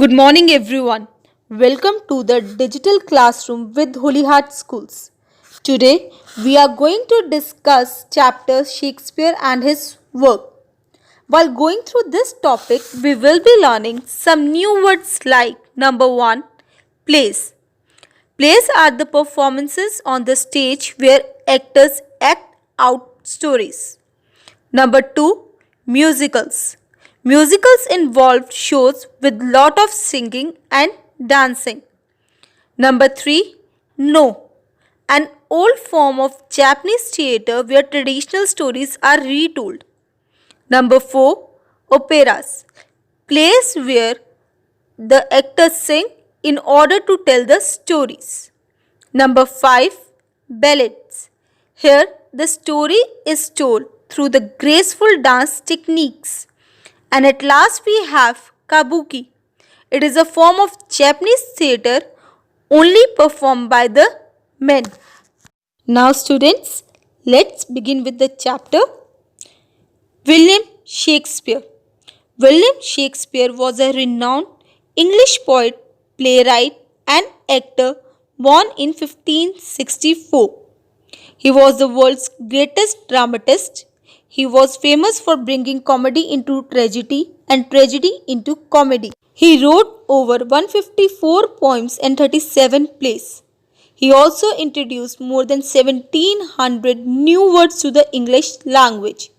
Good morning, everyone. Welcome to the digital classroom with Holy Heart Schools. Today, we are going to discuss chapter Shakespeare and his work. While going through this topic, we will be learning some new words like number 1, plays. Plays are the performances on the stage where actors act out stories. Number 2, musicals. Musicals involve shows with lot of singing and dancing. Number 3, no. An old form of Japanese theatre where traditional stories are retold. Number 4, operas. Plays where the actors sing in order to tell the stories. Number 5, ballads. Here the story is told through the graceful dance techniques. And at last we have kabuki. It is a form of Japanese theatre only performed by the men. Now students, let's begin with the chapter. William Shakespeare. William Shakespeare was a renowned English poet, playwright and actor born in 1564. He was the world's greatest dramatist. He was famous for bringing comedy into tragedy and tragedy into comedy. He wrote over 154 poems and 37 plays. He also introduced more than 1700 new words to the English language.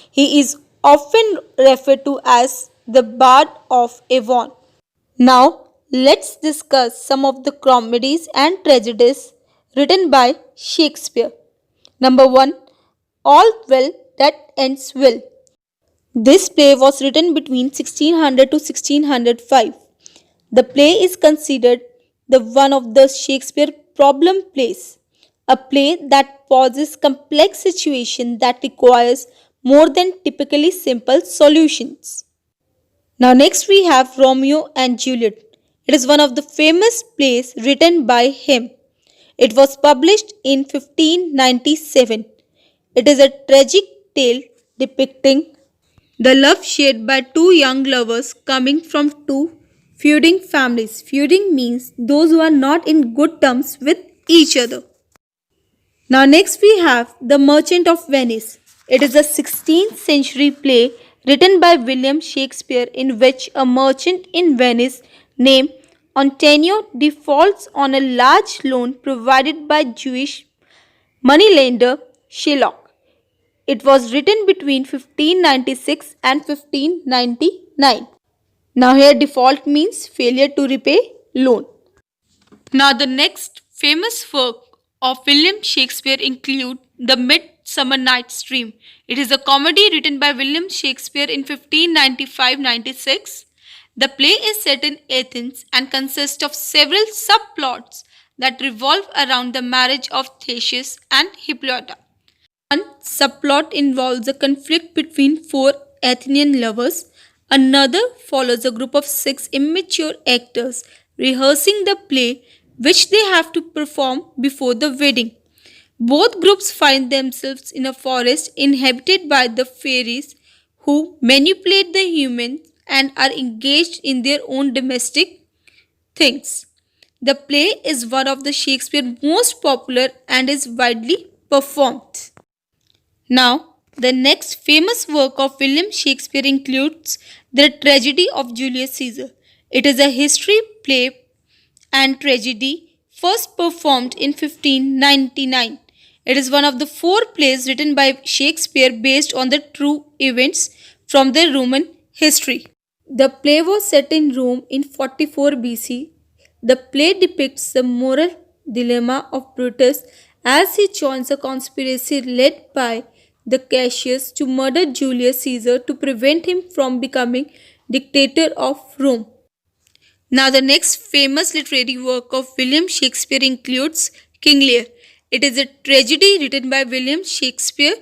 He is often referred to as the Bard of Avon. Now, let's discuss some of the comedies and tragedies written by Shakespeare. Number 1, All Well That Ends Well. This play was written between 1600 to 1605. The play is considered the one of the Shakespeare problem plays, a play that poses complex situation that requires more than typically simple solutions. Now next we have Romeo and Juliet. It is one of the famous plays written by him. It was published in 1597. It is a tragic tale depicting the love shared by two young lovers coming from two feuding families. Feuding means those who are not in good terms with each other. Now next we have The Merchant of Venice. It is a 16th century play written by William Shakespeare in which a merchant in Venice named Antonio defaults on a large loan provided by Jewish moneylender Shylock. It was written between 1596 and 1599. Now here default means failure to repay loan. Now the next famous work of William Shakespeare include The Midsummer Night's Dream. It is a comedy written by William Shakespeare in 1595-96. The play is set in Athens and consists of several subplots that revolve around the marriage of Theseus and Hippolyta. One subplot involves a conflict between four Athenian lovers. Another follows a group of 6 immature actors rehearsing the play which they have to perform before the wedding. Both groups find themselves in a forest inhabited by the fairies who manipulate the humans and are engaged in their own domestic things. The play is one of the Shakespeare's most popular and is widely performed. Now, the next famous work of William Shakespeare includes The Tragedy of Julius Caesar. It is a history play and tragedy first performed in 1599. It is one of the 4 plays written by Shakespeare based on the true events from the Roman history. The play was set in Rome in 44 BC. The play depicts the moral dilemma of Brutus as he joins a conspiracy led by the Cassius to murder Julius Caesar to prevent him from becoming dictator of Rome. Now the next famous literary work of William Shakespeare includes King Lear. It is a tragedy written by William Shakespeare.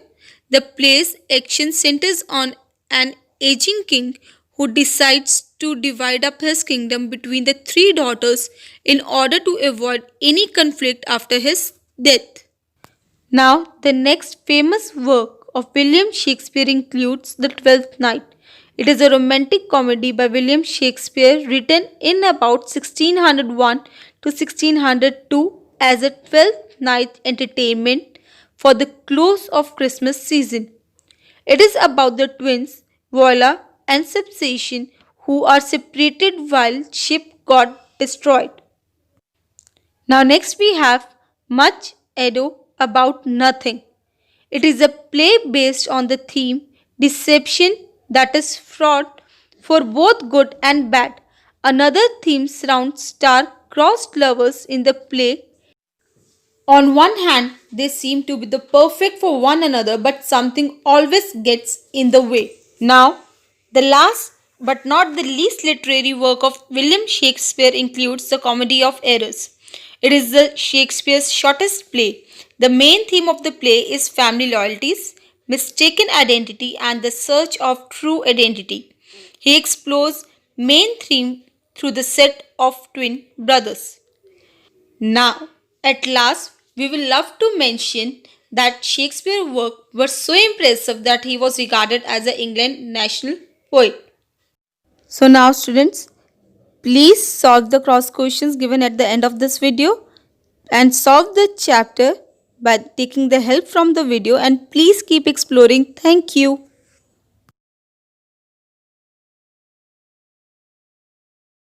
The play's action centers on an aging king who decides to divide up his kingdom between the 3 daughters in order to avoid any conflict after his death. Now, the next famous work of William Shakespeare includes The Twelfth Night. It is a romantic comedy by William Shakespeare written in about 1601 to 1602 as a 12th night entertainment for the close of Christmas season. It is about the twins, Viola and Sebastian, who are separated while ship got destroyed. Now next we have Much Ado About Nothing. It is a play based on the theme deception, that is fraud, for both good and bad. Another theme surrounds star-crossed lovers in the play. On one hand, they seem to be the perfect for one another, but something always gets in the way. Now, the last but not the least literary work of William Shakespeare includes the Comedy of Errors. It is the Shakespeare's shortest play. The main theme of the play is family loyalties, mistaken identity, and the search of true identity. He explores main theme through the set of twin brothers. Now, at last, we will love to mention that Shakespeare's work was so impressive that he was regarded as a England national poet. So now students, please solve the cross questions given at the end of this video and solve the chapter by taking the help from the video, and please keep exploring. Thank you.